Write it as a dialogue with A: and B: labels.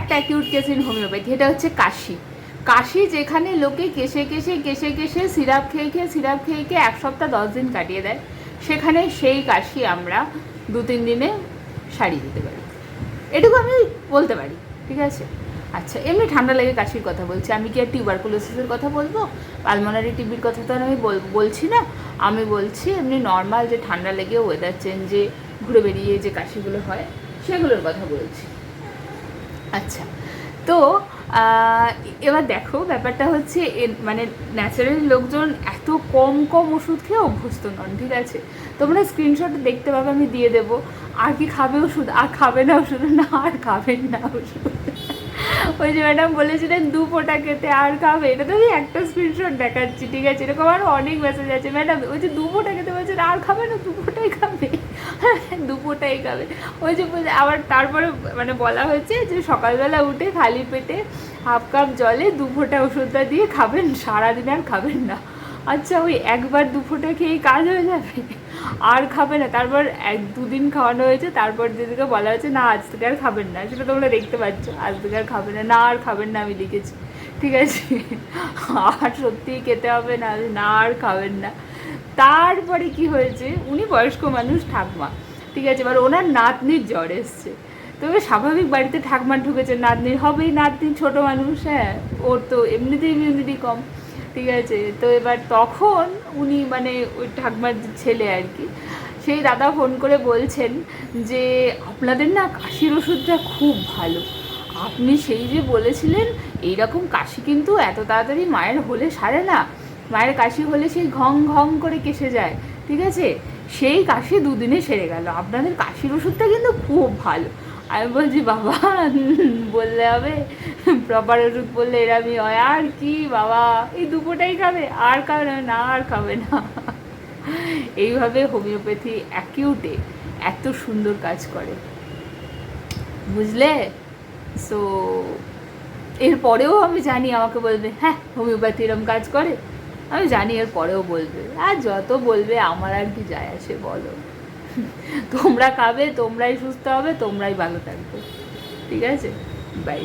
A: একটা acute case in homeopathy, এটা হচ্ছে কাশি। কাশি যেখানে লোকে কেশে কেশে কেশে কেশে সিরাপ খেয়ে খেয়ে সিরাপ খেয়ে খেয়ে 1 সপ্তাহ 10 দিন কাটিয়ে দেয়, সেখানে সেই কাশি আমরা 2-3 দিনে সারিয়ে দিতে পারি, এটুকু আমি বলতে পারি। ঠিক আছে? আচ্ছা, এমনি ঠান্ডা লেগে কাশির কথা বলছি, আমি কি আর টিউবারকুলোসিসের কথা বলবো? পালমোনারি টিবির কথা তো আমি বলছি না, আমি বলছি এমনি নর্মাল যে ঠান্ডা লেগে ওয়েদার চেঞ্জে ঘুরে বেরিয়ে যে কাশিগুলো হয় সেগুলোর কথা বলছি। আচ্ছা, তো এবার দেখো ব্যাপারটা হচ্ছে মানে ন্যাচারালি লোকজন এত কম কম ওষুধ খেয়ে অভ্যস্ত নন। ঠিক আছে? তোমরা স্ক্রিনশট দেখতে পাবে, আমি দিয়ে দেবো। আর কি খাবে ওষুধ? আর খাবে না ওষুধ? না, আর খাবেন না ওষুধ। ওই যে ম্যাডাম বলেছিলেন 2 ফোঁটা খেতে, আর খাবে? এটা তো আমি একটা স্ক্রিনশট দেখাচ্ছি। ঠিক আছে? এরকম আরও অনেক মেসেজ আছে, ম্যাডাম ওই যে 2 ফোঁটা খেতে বলছেন, আর খাবে না? 2 ফোঁটাই খাবে। 2 ফোঁটাই খাবে। ওই যে আবার তারপরে মানে বলা হয়েছে যে সকালবেলা উঠে খালি পেটে 1/2 কাপ জলে 2 ফোঁটা ওষুধটা দিয়ে খাবেন, সারাদিন আর খাবেন না। আচ্ছা, ওই একবার 2 ফোঁটা খেয়েই কাজ হয়ে যাবে? আর খাবে না? তারপর 1-2 দিন খাওয়ানো হয়েছে, তারপর দিদিকে বলা হয়েছে না আজ থেকে আর খাবেন না, সেটা তোমরা দেখতে পাচ্ছ, আজ থেকে আর খাবেন না, না আর খাবেন না, আমি লিখেছি। ঠিক আছে? আর সত্যিই খেতে হবে না, না আর খাবেন না। তারপরে কি হয়েছে, উনি বয়স্ক মানুষ, ঠাকমা। ঠিক আছে? এবার ওনার নাতনির জ্বর এসছে। তবে স্বাভাবিক বাড়িতে ঠাকমা ঢুকেছে, নাতনির হবেই, নাতনি ছোটো মানুষ, হ্যাঁ, ওর তো এমনিতেই ইমিউনিটি কম। ঠিক আছে? তো এবার তখন উনি মানে ওই ঠাকমার ছেলে আর কি, সেই দাদা ফোন করে বলছেন যে আপনাদের না কাশির ওষুধটা খুব ভালো, আপনি সেই যে বলেছিলেন এইরকম কাশি কিন্তু এত তাড়াতাড়ি মায়ের হলে সারে না, মায়ের কাশি হলে সেই ঘং ঘং করে কেসে যায়। ঠিক আছে? সেই কাশি 2 দিনে সেরে গেল, আপনাদের কাশির ওষুধটা কিন্তু খুব ভালো। আমি বলছি বাবা বললে হবে? প্রপার ওষুধ বললে এরমই হয়? আর কি বাবা, এই 2 ফোঁটাই খাবে, আর খাবে না? না আর খাবে না। এইভাবে হোমিওপ্যাথি অ্যাকিউটে এত সুন্দর কাজ করে, বুঝলে? সো এরপরেও আমি জানি আমাকে বলবে হ্যাঁ হোমিওপ্যাথি এরম কাজ করে, আমি জানি এর পরেও বলবে, আর যত বলবে আমার আর কি যায় আসে বলো। তোমরা খাবে, তোমরাই সুস্থ হবে, তোমরাই ভালো থাকবে। ঠিক আছে? বাই।